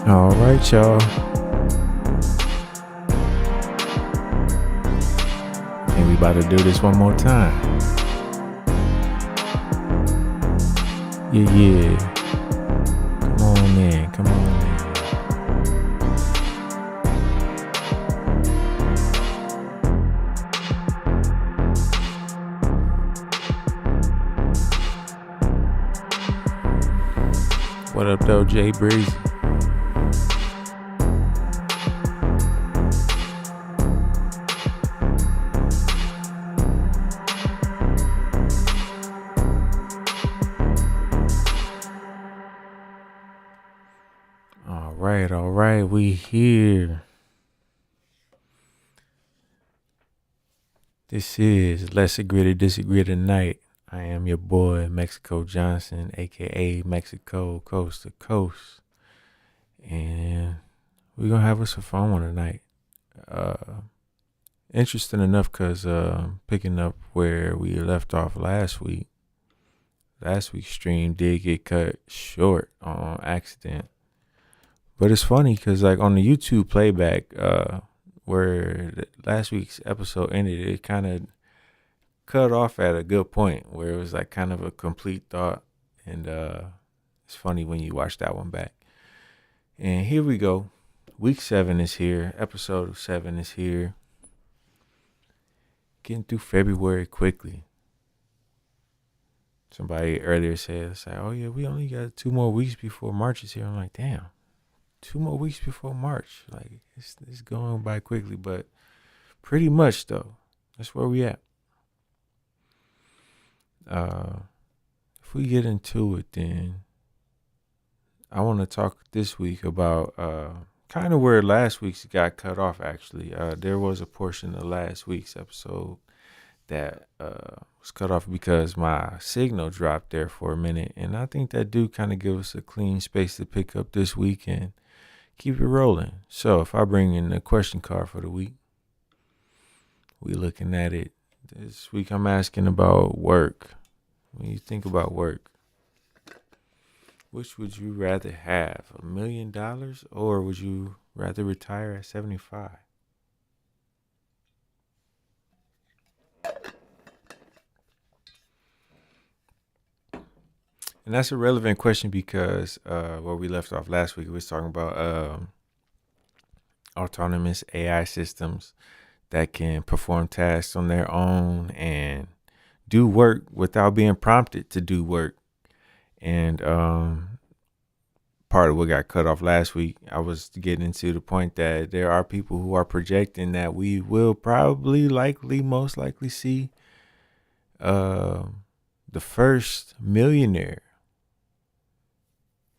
All right, y'all. And we about to do this one more time. Yeah. Come on in. What up, though, Jay Breezy? All right, we here. This is Let's Agree to Disagree Tonight. I am your boy, Mexico Johnson, a.k.a. Mexico Coast to Coast. And we're going to have us some fun one tonight. Interesting enough because picking up where we left off last week's stream did get cut short on accident. But it's funny because like on the YouTube playback, where last week's episode ended, it kind of cut off at a good point where it was like kind of a complete thought. And it's funny when you watch that one back. And here we go. Week 7 is here. Episode 7 is here. Getting through February quickly. Somebody earlier said, it's like, oh yeah, we only got 2 more weeks before March is here. I'm like, damn. 2 more weeks before March. Like, it's going by quickly, but pretty much, though, that's where we at. If we get into it, then I want to talk this week about kind of where last week's got cut off, actually. There was a portion of last week's episode that was cut off because my signal dropped there for a minute, and I think that do kind of give us a clean space to pick up this week and keep it rolling. So if I bring in the question card for the week, we looking at it. This week I'm asking about work. When you think about work, which would you rather have, $1 million or would you rather retire at 75? And that's a relevant question because where we left off last week, we was talking about autonomous AI systems that can perform tasks on their own and do work without being prompted to do work. And part of what got cut off last week, I was getting into the point that there are people who are projecting that we will most likely see the first millionaire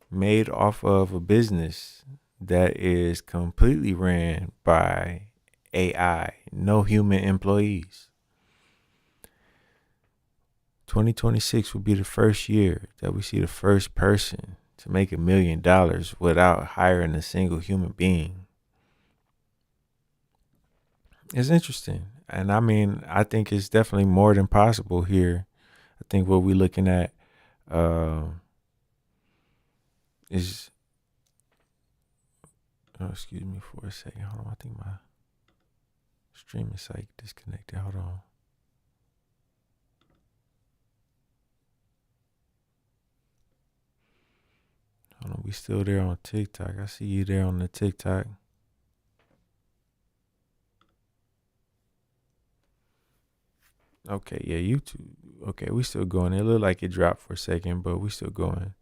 made off of a business that is completely ran by AI, no human employees. 2026 will be the first year that we see the first person to make $1 million without hiring a single human being. It's interesting. And I mean, I think it's definitely more than possible here. I think what we're looking at is, excuse me for a second. Hold on. I think my streaming site disconnected. Hold on. We still there on TikTok. I see you there on the TikTok. Okay, yeah, YouTube. Okay, we still going. It looked like it dropped for a second, but we still going.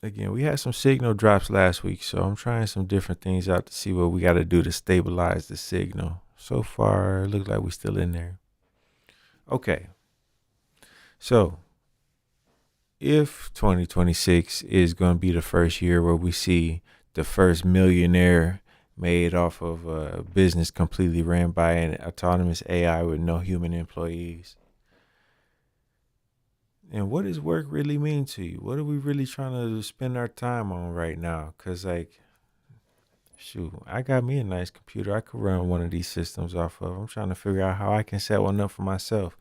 Again, we had some signal drops last week, so I'm trying some different things out to see what we got to do to stabilize the signal. So far, it looks like we're still in there. Okay. So, if 2026 is going to be the first year where we see the first millionaire made off of a business completely ran by an autonomous AI with no human employees, and what does work really mean to you? What are we really trying to spend our time on right now? Because, like, shoot, I got me a nice computer I could run one of these systems off of. I'm trying to figure out how I can set one up for myself.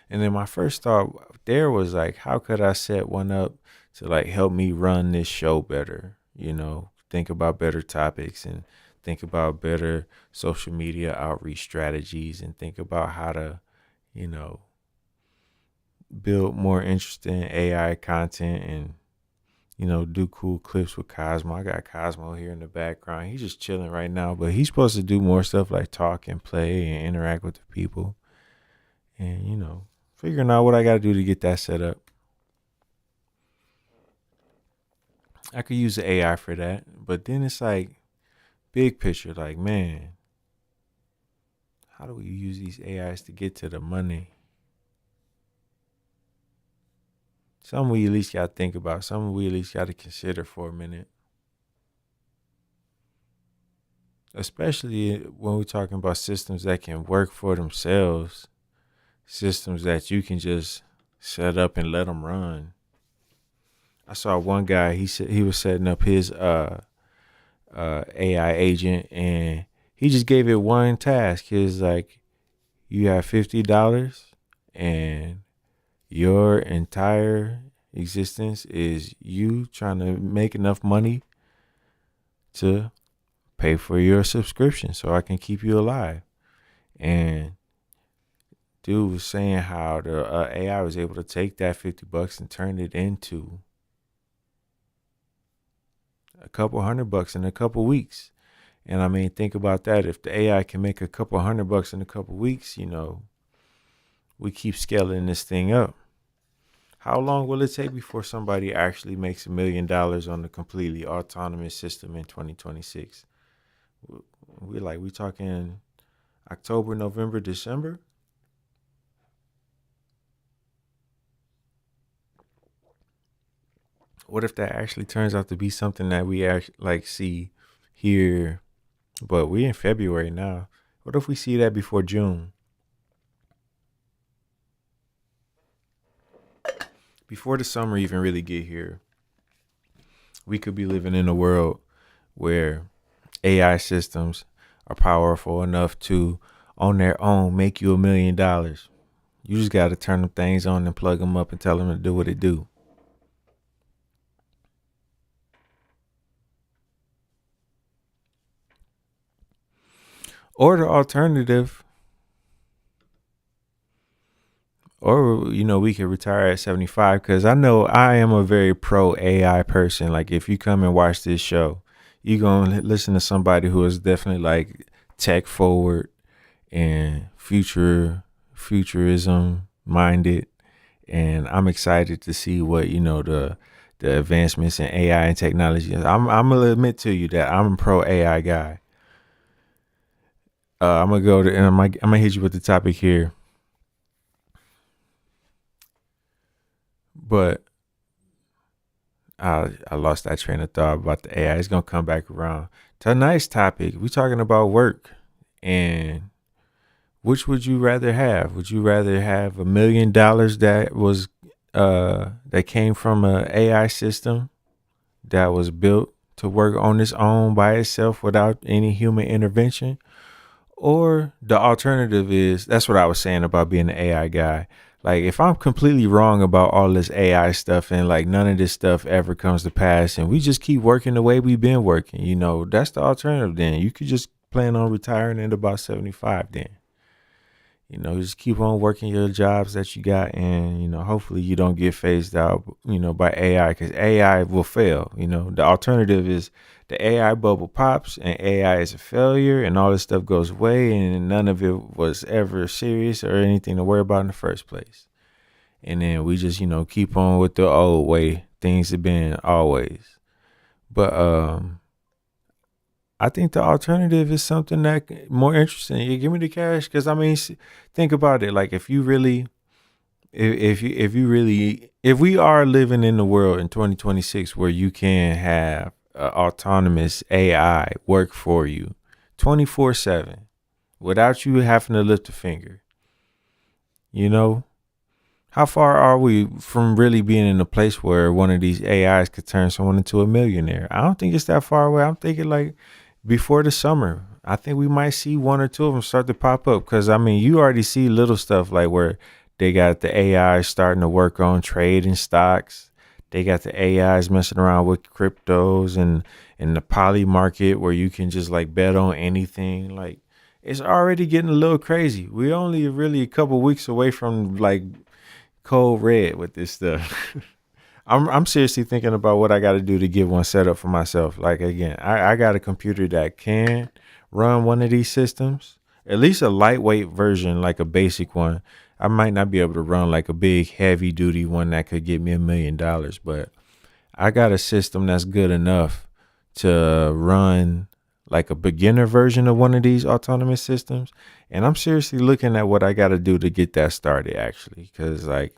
And then my first thought there was like, how could I set one up to like help me run this show better? think about better topics and think about better social media outreach strategies and think about how to, you know, build more interesting AI content and, do cool clips with Cosmo. I got Cosmo here in the background. He's just chilling right now, but he's supposed to do more stuff like talk and play and interact with the people and, figuring out what I got to do to get that set up. I could use the AI for that, but then it's like big picture, like, man, how do we use these AIs to get to the money? Something we at least got to think about, something we at least got to consider for a minute. Especially when we're talking about systems that can work for themselves, systems that you can just set up and let them run. I saw one guy, he said he was setting up his AI agent and he just gave it one task. He's like, you have $50 and your entire existence is you trying to make enough money to pay for your subscription so I can keep you alive. And dude was saying how the AI was able to take that $50 and turn it into a couple $100 in a couple weeks. And I mean, think about that. If the AI can make a couple $100 in a couple weeks, we keep scaling this thing up. How long will it take before somebody actually makes $1 million on a completely autonomous system in 2026? We talking October, November, December? What if that actually turns out to be something that we actually see here? But we're in February now. What if we see that before June? Before the summer even really get here, we could be living in a world where AI systems are powerful enough to, on their own, make you $1 million. You just got to turn them things on and plug them up and tell them to do what it do. Or the alternative, or we could retire at 75, because I know I am a very pro AI person. Like, if you come and watch this show, you're gonna listen to somebody who is definitely like tech forward and futurism minded, and I'm excited to see what the advancements in AI and technology. I'm gonna admit to you that I'm a pro AI guy. I'm gonna go to and I'm gonna hit you with the topic here. But I lost that train of thought about the AI. It's gonna come back around. Tonight's topic, we're talking about work, and which would you rather have? Would you rather have $1 million that came from an AI system that was built to work on its own by itself without any human intervention? Or the alternative is, that's what I was saying about being an AI guy. Like, if I'm completely wrong about all this AI stuff and like none of this stuff ever comes to pass and we just keep working the way we've been working, that's the alternative. Then you could just plan on retiring at about 75 then. Just keep on working your jobs that you got, and hopefully you don't get phased out by AI, because AI will fail. The alternative is the AI bubble pops and AI is a failure and all this stuff goes away and none of it was ever serious or anything to worry about in the first place. And then we just keep on with the old way things have been always. But I think the alternative is something that more interesting. You give me the cash, because I mean, think about it. Like, if we are living in the world in 2026 where you can have autonomous AI work for you 24/7 without you having to lift a finger, how far are we from really being in a place where one of these AIs could turn someone into a millionaire? I don't think it's that far away. I'm thinking like before the summer. I think we might see one or two of them start to pop up, because I mean, you already see little stuff like where they got the AI starting to work on trading stocks. They got the AIs messing around with cryptos and the poly market where you can just like bet on anything. Like it's already getting a little crazy. We only really a couple weeks away from like cold red with this stuff. I'm seriously thinking about what I got to do to get one set up for myself. Like again, I got a computer that can run one of these systems, at least a lightweight version, like a basic one. I might not be able to run like a big heavy duty one that could get me $1 million, but I got a system that's good enough to run like a beginner version of one of these autonomous systems. And I'm seriously looking at what I got to do to get that started actually, because like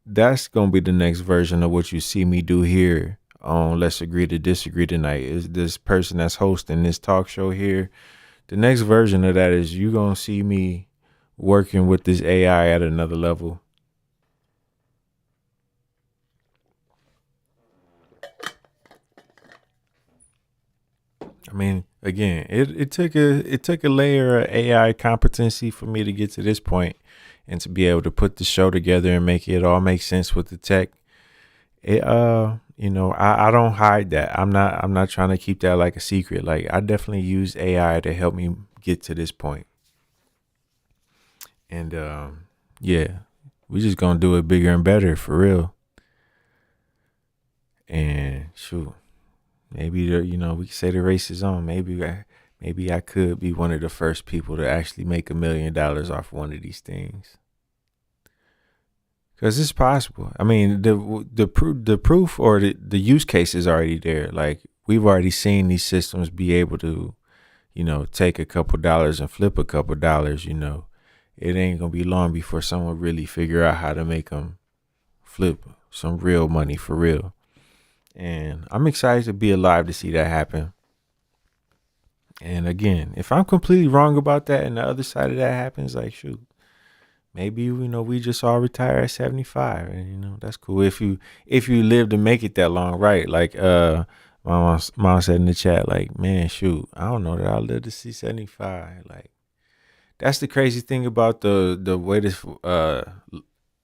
that's gonna be the next version of what you see me do here on Let's Agree to Disagree tonight. Is this person that's hosting this talk show here? The next version of that is you gonna see me working with this AI at another level. I mean, again, it took a layer of AI competency for me to get to this point and to be able to put the show together and make it all make sense with the tech. I don't hide that. I'm not trying to keep that like a secret. Like I definitely use AI to help me get to this point. And yeah, we just gonna do it bigger and better for real. And shoot, maybe we can say the race is on. Maybe I could be one of the first people to actually make $1 million off one of these things. Because it's possible. I mean, the proof or the use case is already there. Like we've already seen these systems be able to, take a couple dollars and flip a couple dollars. It ain't gonna be long before someone really figure out how to make them flip some real money for real. And I'm excited to be alive to see that happen. And again, if I'm completely wrong about that and the other side of that happens, like shoot, maybe we just all retire at 75, and that's cool if you live to make it that long, right? Like my mom said in the chat, like man, shoot, I don't know that I'll live to see 75. Like that's the crazy thing about the way this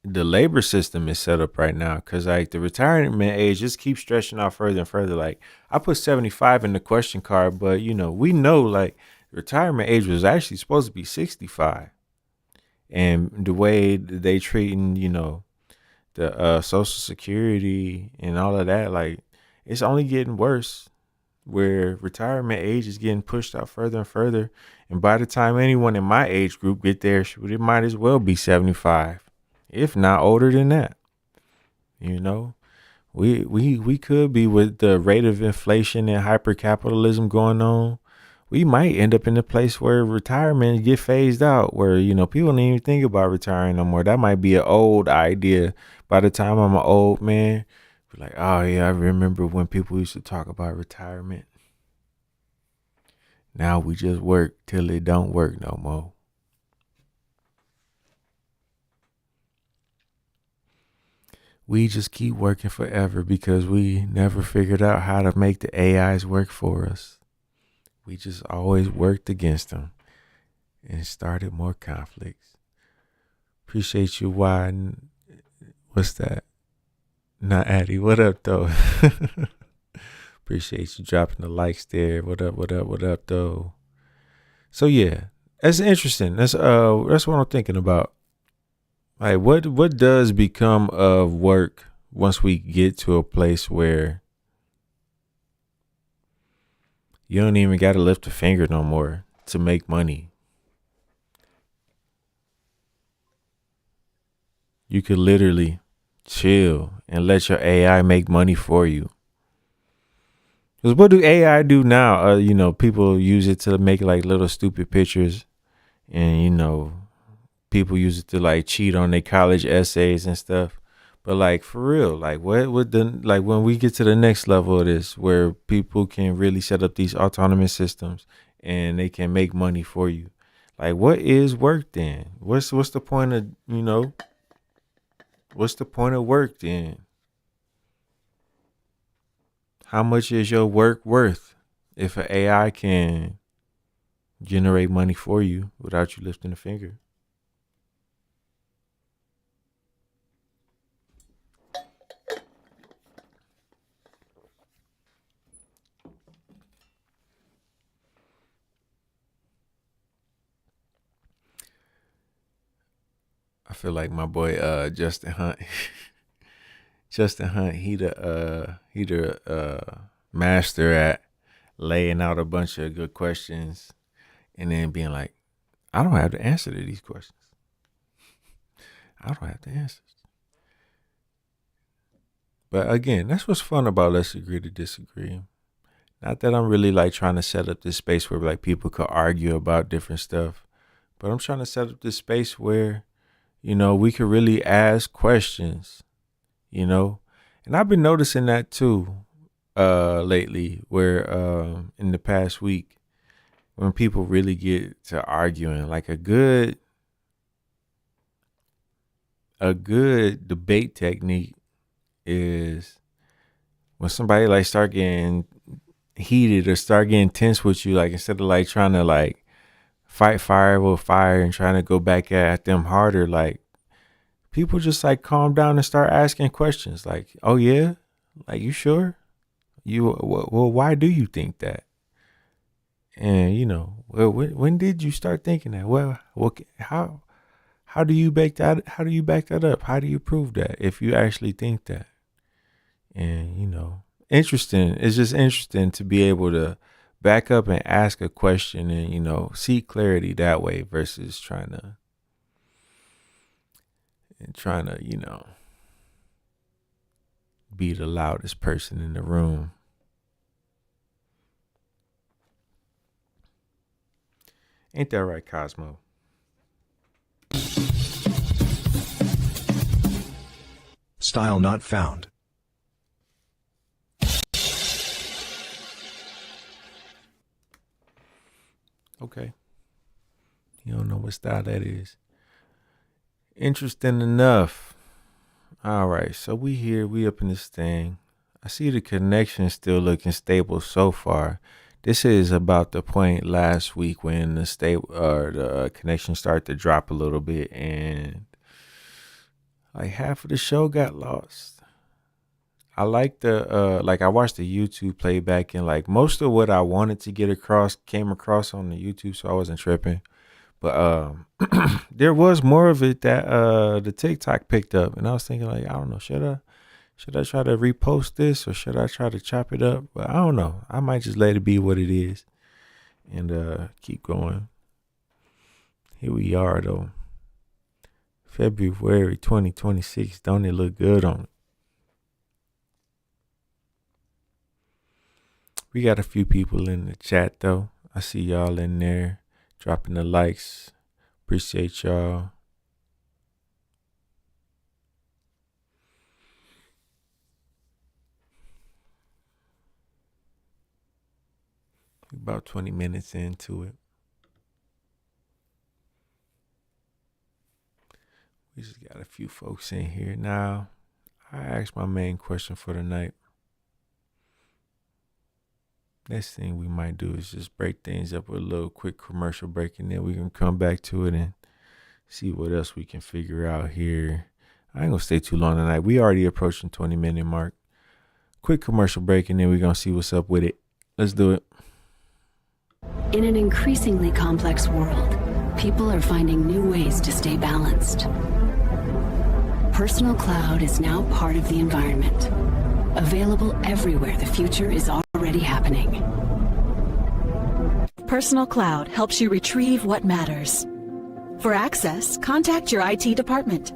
the labor system is set up right now, because like the retirement age just keeps stretching out further and further. Like I put 75 in the question card, but we know like retirement age was actually supposed to be 65. And the way they treating, the Social Security and all of that, like it's only getting worse. Where retirement age is getting pushed out further and further, and by the time anyone in my age group get there, it might as well be 75, if not older than that. We could be, with the rate of inflation and hyper capitalism going on, we might end up in a place where retirement get phased out, where people don't even think about retiring no more. That might be an old idea. By the time I'm an old man, be like, oh yeah, I remember when people used to talk about retirement. Now we just work till it don't work no more. We just keep working forever because we never figured out how to make the AIs work for us. We just always worked against them and started more conflicts. Appreciate you, Wyden. What's that? Not Addy. What up, though? Appreciate you dropping the likes there. What up, though? So yeah, that's interesting. That's what I'm thinking about. Like, what does become of work once we get to a place where you don't even got to lift a finger no more to make money? You could literally chill and let your AI make money for you. Because what do AI do now? People use it to make like little stupid pictures, and people use it to like cheat on their college essays and stuff. But like for real, like what would when we get to the next level of this, where people can really set up these autonomous systems and they can make money for you, like what is work then? What's the point of what's the point of work then? How much is your work worth if an AI can generate money for you without you lifting a finger? I feel like my boy Justin Hunt. Justin Hunt, he the master at laying out a bunch of good questions and then being like, I don't have the answer to these questions. I don't have the answers. But again, that's what's fun about Let's Agree to Disagree. Not that I'm really like trying to set up this space where like people could argue about different stuff, but I'm trying to set up this space where, we could really ask questions, And I've been noticing that too, lately, where in the past week, when people really get to arguing, like a good debate technique is when somebody like start getting heated or start getting tense with you, like instead of like trying to like fight fire with fire and trying to go back at them harder, like people just like calm down and start asking questions like, oh yeah, like you sure? Well, why do you think that? And well, when did you start thinking that? Well, how do you back that? How do you back that up? How do you prove that if you actually think that? And interesting. It's just interesting to be able to back up and ask a question and seek clarity that way versus trying to be the loudest person in the room. Ain't that right, Cosmo? Style not found. Okay. You don't know what style that is. Interesting enough. All right, so we up in this thing. I see the connection still looking stable so far. This is about the point last week when the connection started to drop a little bit and like half of the show got lost. I like I watched the YouTube playback and like most of what I wanted to get across came across on the YouTube, so I wasn't tripping. But there was more of it that the TikTok picked up, and I was thinking like, I don't know, should I try to repost this or should I try to chop it up? But I don't know. I might just let it be what it is and keep going. Here we are though. February 2026. Don't it look good on it? We got a few people in the chat though. I see y'all in there dropping the likes. Appreciate y'all. About 20 minutes into it. We just got a few folks in here now. I asked my main question for the night. Next thing we might do is just break things up with a little quick commercial break, and then we can come back to it and see what else we can figure out here. I ain't gonna stay too long tonight. We already approaching 20-minute mark. Quick commercial break, and then we're gonna see what's up with it. Let's do it. In an increasingly complex world, people are finding new ways to stay balanced. Personal cloud is now part of the environment. Available everywhere, the future is already happening. Personal Cloud helps you retrieve what matters. For access, contact your IT department.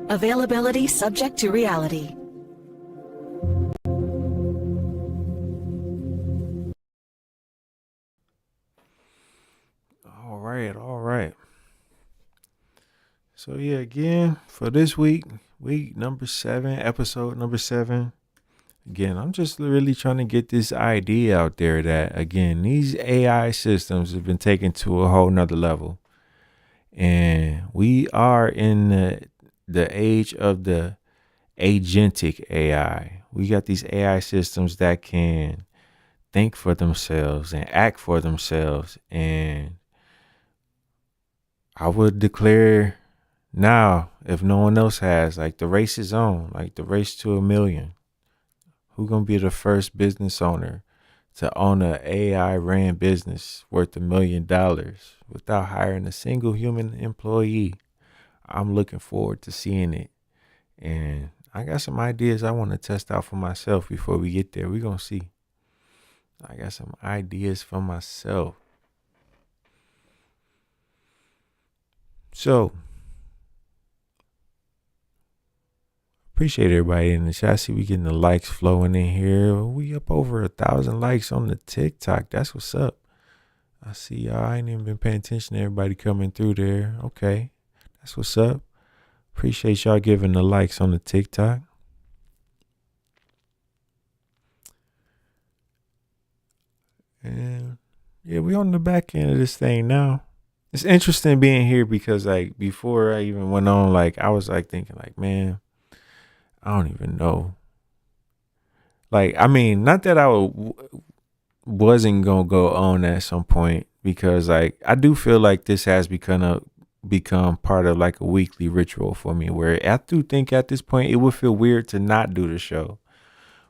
Availability subject to reality. All right. So yeah, again, for this week number 7, episode number 7. Again, I'm just really trying to get this idea out there that, again, these AI systems have been taken to a whole nother level. And we are in the age of the agentic AI. We got these AI systems that can think for themselves and act for themselves. And I would declare now, if no one else has, like the race is on, like the race to 1 million. Who's going to be the first business owner to own a AI ran business worth $1 million without hiring a single human employee. I'm looking forward to seeing it. And I got some ideas I want to test out for myself before we get there. We're going to see. I got some ideas for myself. So, appreciate everybody in the chat. I see we getting the likes flowing in here. We up over 1,000 likes on the TikTok. That's what's up. I see y'all. I ain't even been paying attention to everybody coming through there. Okay. That's what's up. Appreciate y'all giving the likes on the TikTok. And yeah, we on the back end of this thing now. It's interesting being here because like before I even went on, like I was like thinking like, man, I don't even know. Like, I mean, not that wasn't gonna go on at some point, because like I do feel like this has become part of like a weekly ritual for me, where I do think at this point it would feel weird to not do the show.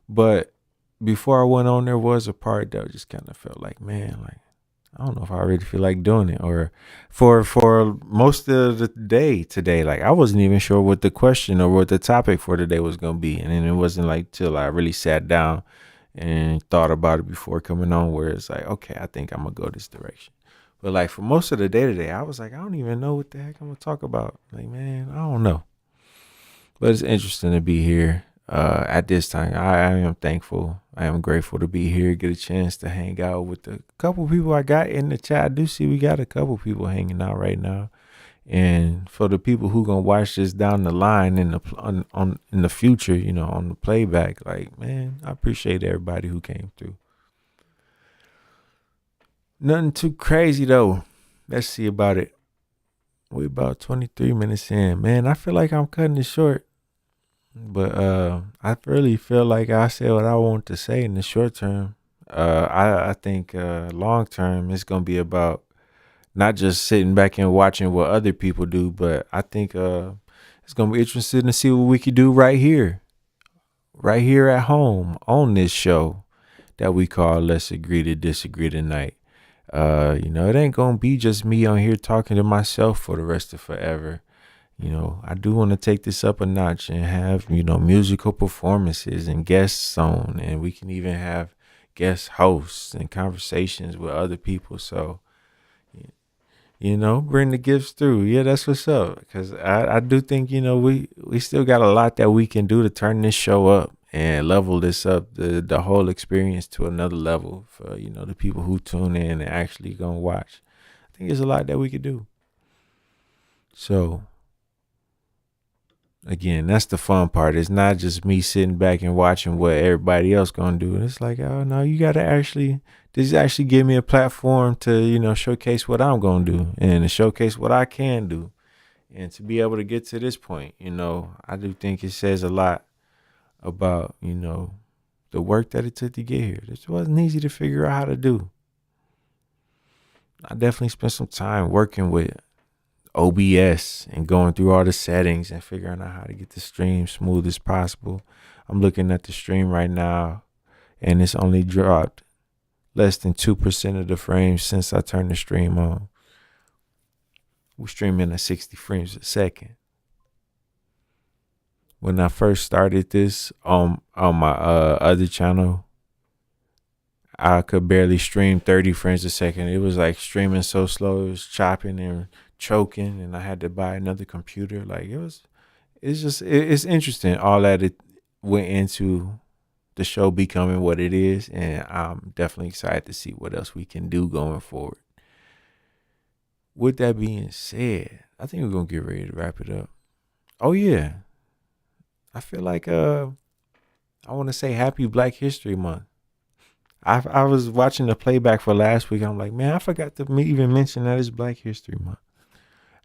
But before I went on, there was a part that just kind of felt like, man, like I don't know if I really feel like doing it. Or for most of the day today, like I wasn't even sure what the question or what the topic for today was gonna be. And then it wasn't like till I really sat down and thought about it before coming on, where it's like, okay, I think I'm gonna go this direction. But like for most of the day today, I was like, I don't even know what the heck I'm gonna talk about. Like, man, I don't know. But it's interesting to be here at this time. I am thankful. I am grateful to be here, get a chance to hang out with the couple people I got in the chat. I do see we got a couple people hanging out right now. And for the people who gonna watch this down the line in the future, you know, on the playback, like, man, I appreciate everybody who came through. Nothing too crazy though. Let's see about it. We about 23 minutes in. Man, I feel like I'm cutting it short. But I really feel like I said what I want to say in the short term. I think long term it's gonna be about not just sitting back and watching what other people do, but I think it's gonna be interesting to see what we can do right here at home on this show that we call Let's Agree to Disagree Tonight. You know, it ain't gonna be just me on here talking to myself for the rest of forever. You know, I do want to take this up a notch and have, you know, musical performances and guests on, and we can even have guest hosts and conversations with other people. So, you know, bring the gifts through. Yeah, that's what's up. Because I do think, you know, we still got a lot that we can do to turn this show up and level this up, the whole experience to another level for, you know, the people who tune in and actually gonna watch. I think there's a lot that we could do. So, again, that's the fun part. It's not just me sitting back and watching what everybody else gonna do. It's like, oh no, you gotta this actually give me a platform to, you know, showcase what I'm gonna do and to showcase what I can do. And to be able to get to this point, you know, I do think it says a lot about, you know, the work that it took to get here. This wasn't easy to figure out how to do. I definitely spent some time working with OBS and going through all the settings and figuring out how to get the stream smooth as possible. I'm looking at the stream right now and it's only dropped less than 2% of the frames since I turned the stream on. We're streaming at 60 frames a second. When I first started this on my other channel, I could barely stream 30 frames a second. It was like streaming so slow, it was chopping and choking, and I had to buy another computer. Like it's interesting all that it went into the show becoming what it is, and I'm definitely excited to see what else we can do going forward. With that being said, I think we're gonna get ready to wrap it up. Oh yeah, I feel like I want to say Happy Black History Month. I was watching the playback for last week. I'm like, man, I forgot to even mention that it's Black History Month.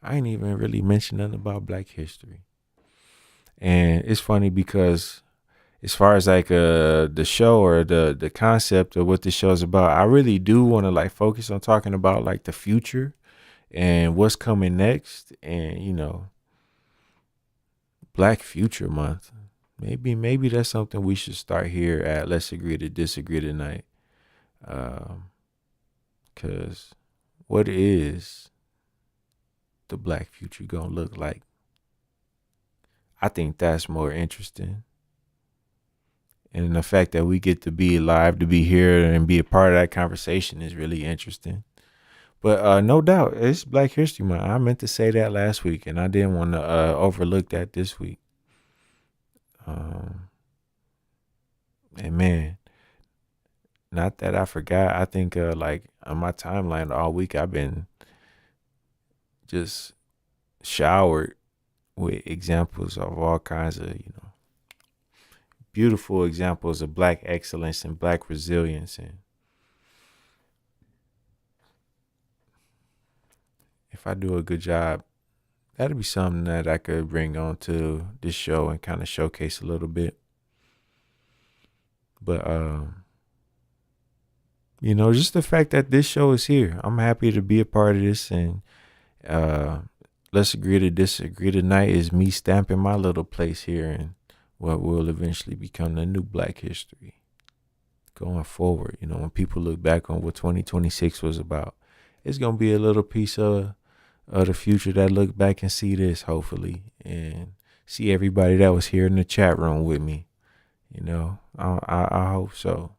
I ain't even really mentioned nothing about Black history. And it's funny because as far as like the show or the concept of what the show is about, I really do want to like focus on talking about like the future and what's coming next. And, you know, Black Future Month. Maybe that's something we should start here at Let's Agree to Disagree Tonight. Because what is the black future going to look like? I think that's more interesting. And the fact that we get to be alive, to be here and be a part of that conversation is really interesting. But no doubt, it's Black History Month. I meant to say that last week, and I didn't want to overlook that this week. And man, not that I forgot. I think like on my timeline all week, I've been just showered with examples of all kinds of, beautiful examples of Black excellence and Black resilience. And if I do a good job, that'll be something that I could bring on to this show and kind of showcase a little bit. But, just the fact that this show is here, I'm happy to be a part of this. And let's agree to disagree tonight is me stamping my little place here in what will eventually become the new Black history going forward. When people look back on what 2026 was about, it's going to be a little piece of the future that look back and see this, hopefully, and see everybody that was here in the chat room with me. I hope so.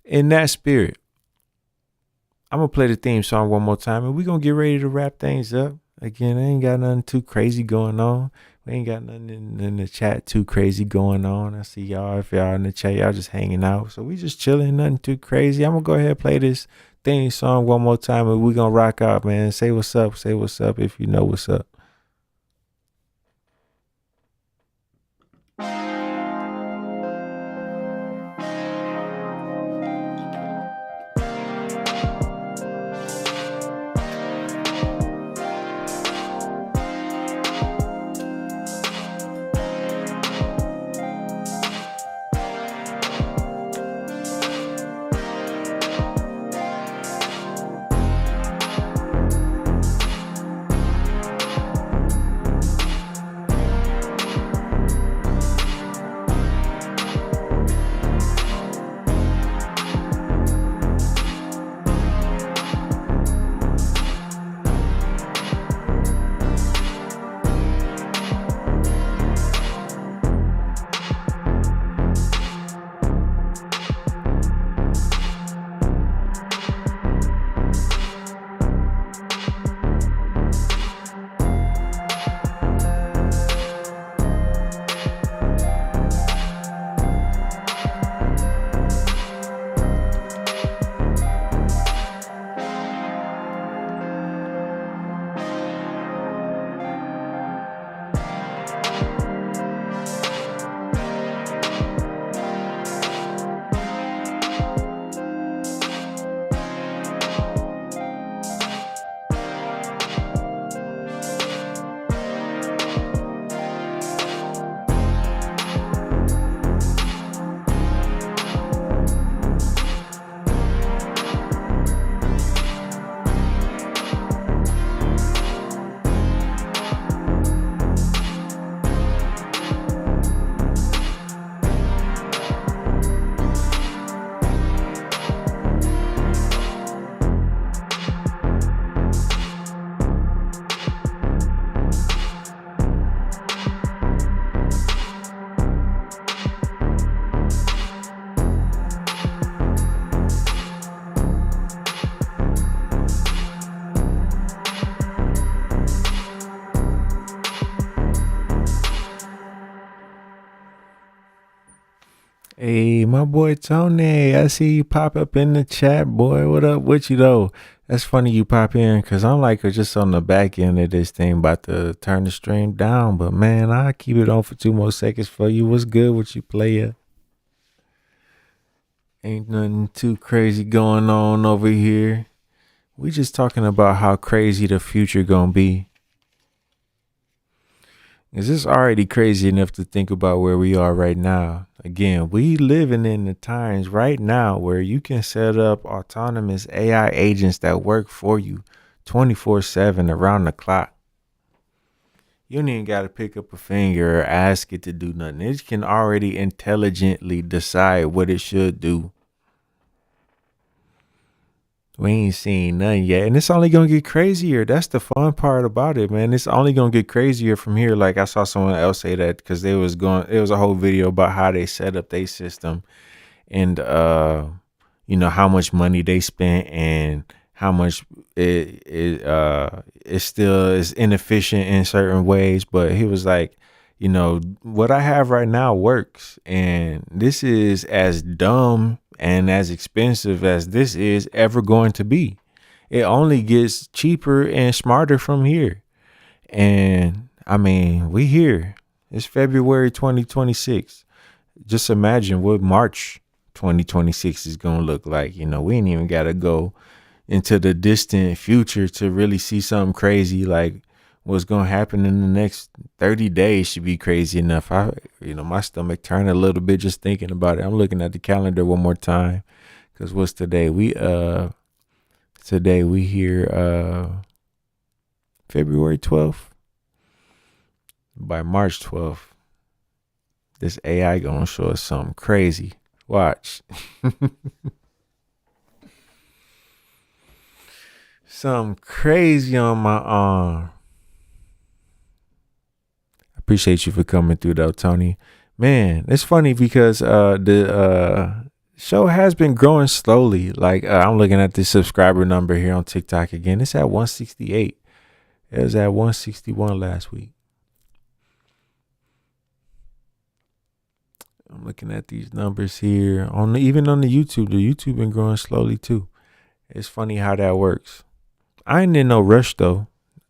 In that spirit, I'm going to play the theme song one more time, and we're going to get ready to wrap things up. Again, I ain't got nothing too crazy going on. We ain't got nothing in the chat too crazy going on. I see y'all. If y'all in the chat, y'all just hanging out. So we just chilling, nothing too crazy. I'm going to go ahead and play this theme song one more time, and we're going to rock out, man. Say what's up. Say what's up if you know what's up. Hey, my boy Tony, I see you pop up in the chat, boy. What up with you, though? That's funny you pop in, because I'm like just on the back end of this thing, about to turn the stream down. But, man, I'll keep it on for 2 more seconds for you. What's good with you, player? Ain't nothing too crazy going on over here. We just talking about how crazy the future gonna be. Is this already crazy enough to think about where we are right now? Again, we living in the times right now where you can set up autonomous AI agents that work for you 24/7 around the clock. You don't even got to pick up a finger or ask it to do nothing. It can already intelligently decide what it should do. We ain't seen nothing yet, and it's only gonna get crazier. That's the fun part about it, man. It's only gonna get crazier from here. Like I saw someone else say that because they was going. It was a whole video about how they set up their system, and how much money they spent and how much it still is inefficient in certain ways. But he was like, what I have right now works, and this is as dumb and as expensive as this is ever going to be. It only gets cheaper and smarter from here. And I mean, we here. It's February 2026. Just imagine what March 2026 is going to look like. We ain't even got to go into the distant future to really see something crazy. Like what's going to happen in the next 30 days should be crazy enough. My stomach turned a little bit just thinking about it. I'm looking at the calendar one more time. Cause what's today? Today we here, February 12th. By March 12th, this AI gonna show us something crazy. Watch. Something crazy on my arm. Appreciate you for coming through though, Tony. Man, it's funny because the show has been growing slowly. Like I'm looking at the subscriber number here on TikTok again. It's at 168. It was at 161 last week. I'm looking at these numbers here even on the YouTube. The YouTube been growing slowly too. It's funny how that works. I ain't in no rush though.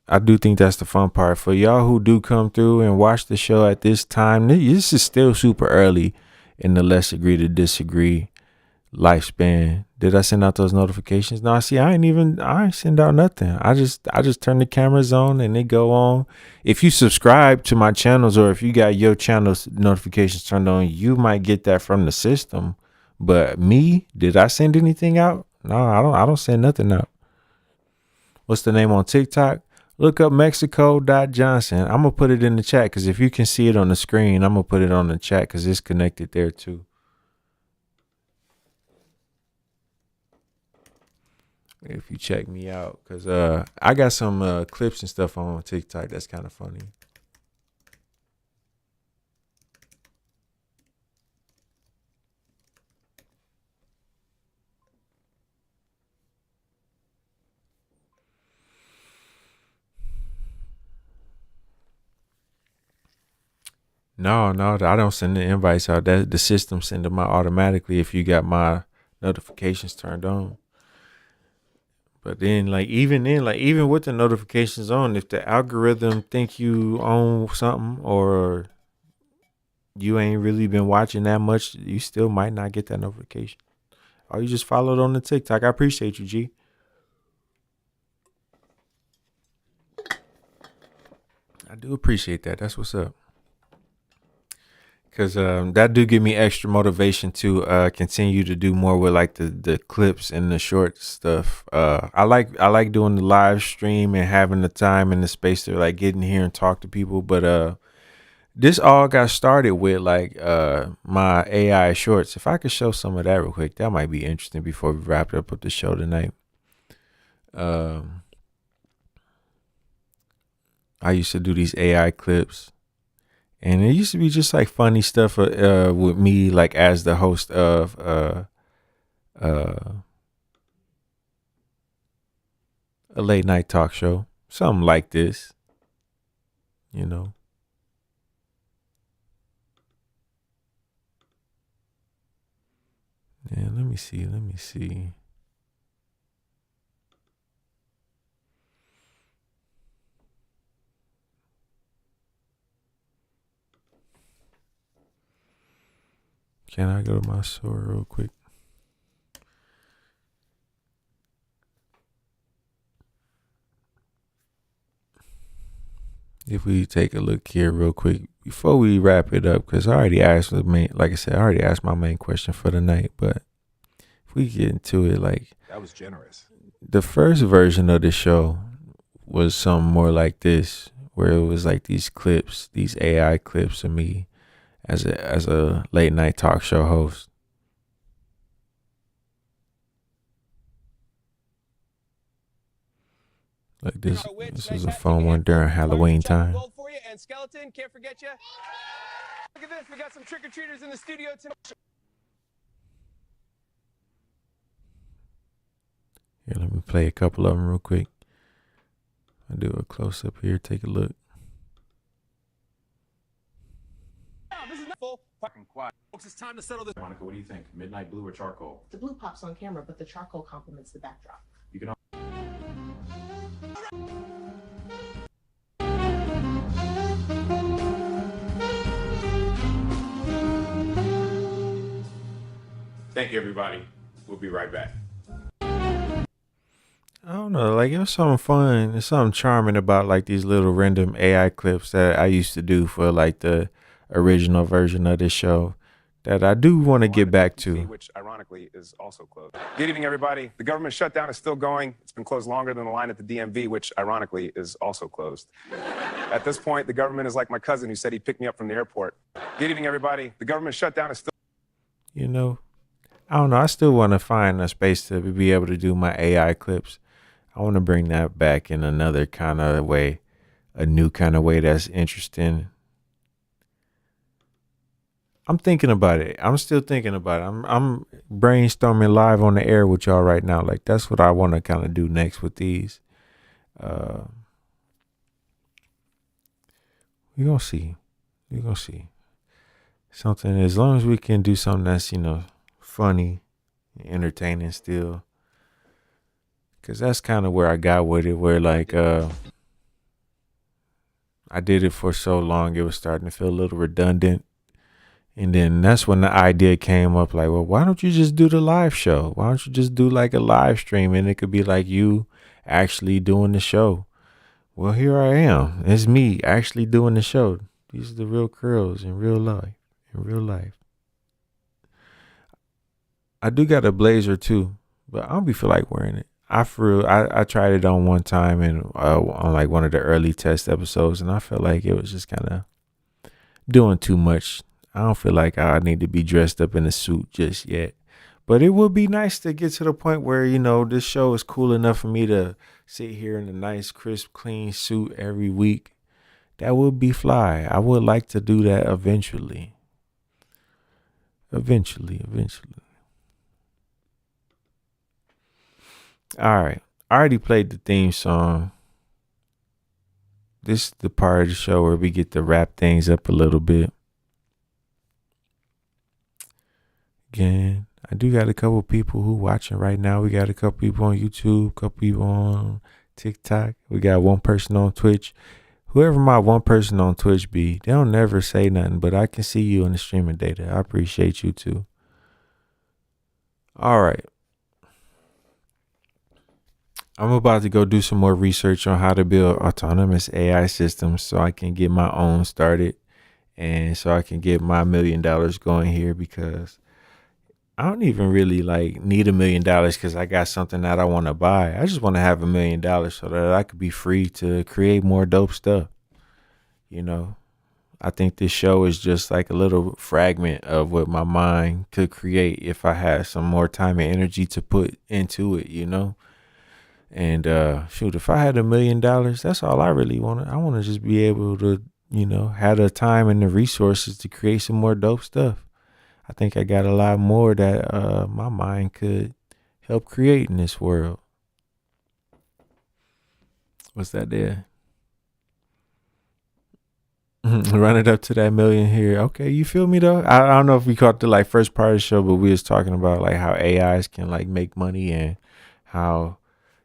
I do think that's the fun part for y'all who do come through and watch the show at this time. This is still super early in the let's agree to disagree lifespan. Did I send out those notifications? No, see, I ain't send out nothing. I just turn the cameras on and they go on. If you subscribe to my channels or if you got your channel's notifications turned on, you might get that from the system. But me, did I send anything out? No, I don't send nothing out. What's the name on TikTok? Look up Mexico.Johnson. I'm going to put it in the chat because if you can see it on the screen, I'm going to put it on the chat because it's connected there too. If you check me out, because I got some clips and stuff on TikTok that's kind of funny. No, I don't send the invites out. That the system send them out automatically if you got my notifications turned on. But then, even with the notifications on, if the algorithm think you own something or you ain't really been watching that much, you still might not get that notification. Or you just followed on the TikTok. I appreciate you, G. I do appreciate that. That's what's up. Because that do give me extra motivation to continue to do more with like the clips and the short stuff. I like doing the live stream and having the time and the space to like get in here and talk to people. But this all got started with like my AI shorts. If I could show some of that real quick, that might be interesting before we wrap it up with the show tonight. I used to do these AI clips. And it used to be just like funny stuff with me, like as the host of a late night talk show, something like this, Yeah, let me see. Can I go to my store real quick? If we take a look here real quick before we wrap it up, because I already asked I already asked my main question for the night. But if we get into it, like That was generous. the first version of the show was something more like this, where it was like these clips, these AI clips of me as a late night talk show host. Like this was a fun one during Halloween time. Gold for you, and Skeleton, can't forget you. Look at this, we got some trick-or-treaters in the studio tonight. Here, let me play a couple of them real quick. I'll do a close-up here. Take a look. This is not full. Fucking quiet. Folks, it's time to settle this. Monica, what do you think? Midnight blue or charcoal? The blue pops on camera, but the charcoal complements the backdrop. You can. Thank you, everybody. We'll be right back. I don't know, like it was something fun. There's something charming about like these little random AI clips that I used to do for like the original version of this show that I do want to get back to. Which ironically is also closed. Good evening, everybody. The government shutdown is still going. It's been closed longer than the line at the DMV, which ironically is also closed. At this point, the government is like my cousin who said he'd pick me up from the airport. Good evening, everybody. The government shutdown is still. You know, I don't know. I still want to find a space to be able to do my AI clips. I want to bring that back in another kind of way, a new kind of way that's interesting. I'm thinking about it. I'm still thinking about it. I'm brainstorming live on the air with y'all right now. Like that's what I want to kind of do next with these. We're gonna see. We're gonna see. Something, as long as we can do something that's, you know, funny, entertaining still. Cause that's kind of where I got with it, where like I did it for so long it was starting to feel a little redundant. And then that's when the idea came up, like, well, why don't you just do the live show? Why don't you just do like a live stream and it could be like you actually doing the show? Well, here I am. It's me actually doing the show. These are the real curls in real life. In real life. I do got a blazer too, but I don't be feel like wearing it. I tried it on one time and on like one of the early test episodes, and I felt like it was just kind of doing too much. I don't feel like I need to be dressed up in a suit just yet. But it would be nice to get to the point where, you know, this show is cool enough for me to sit here in a nice, crisp, clean suit every week. That would be fly. I would like to do that eventually. Eventually. All right. I already played the theme song. This is the part of the show where we get to wrap things up a little bit. Again, I do got a couple people who watching right now. We got a couple people on YouTube, a couple people on TikTok. We got one person on Twitch. Whoever my one person on Twitch be, they don't never say nothing, but I can see you in the streaming data. I appreciate you too. All right. I'm about to go do some more research on how to build autonomous AI systems so I can get my own started and so I can get my $1 million going here, because I don't even really like need $1 million because I got something that I want to buy. I just want to have $1 million so that I could be free to create more dope stuff. You know, I think this show is just like a little fragment of what my mind could create if I had some more time and energy to put into it, you know. And shoot, if I had $1 million, that's all I really wanted. I want to just be able to, you know, have the time and the resources to create some more dope stuff. I think I got a lot more that my mind could help create in this world. What's that there? Run it up to that million here. Okay, you feel me though? I don't know if we caught the like first part of the show, but we was talking about like how AIs can like make money and how,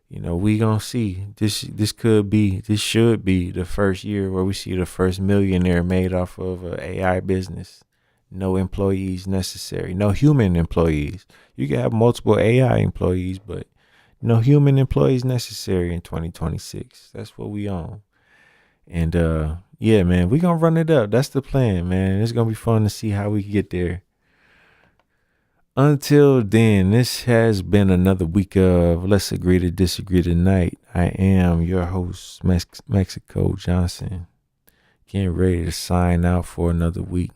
you know, we gonna see this should be the first year where we see the first millionaire made off of an AI business. No employees necessary. No human employees. You can have multiple AI employees, but no human employees necessary in 2026. That's what we on. And yeah, man, we gonna run it up. That's the plan, man. It's gonna be fun to see how we get there. Until then, this has been another week of Let's Agree to Disagree Tonight. I am your host, Mexico Johnson. Getting ready to sign out for another week.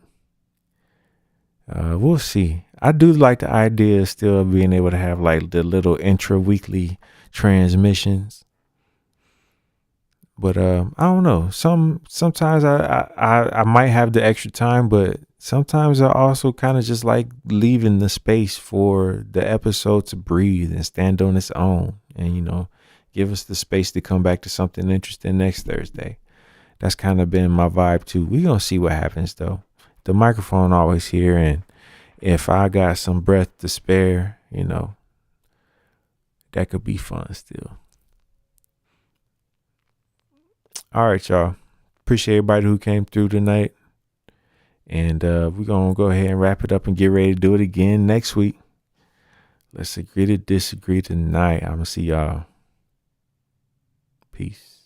We'll see. I do like the idea of still being able to have like the little intra-weekly transmissions. But I don't know. Sometimes I might have the extra time, but sometimes I also kind of just like leaving the space for the episode to breathe and stand on its own, and give us the space to come back to something interesting next Thursday. That's kind of been my vibe too. We gonna see what happens though. The microphone always here, and if I got some breath to spare, that could be fun still. All right, y'all. Appreciate everybody who came through tonight. And we're going to go ahead and wrap it up and get ready to do it again next week. Let's agree to disagree tonight. I'm going to see y'all. Peace.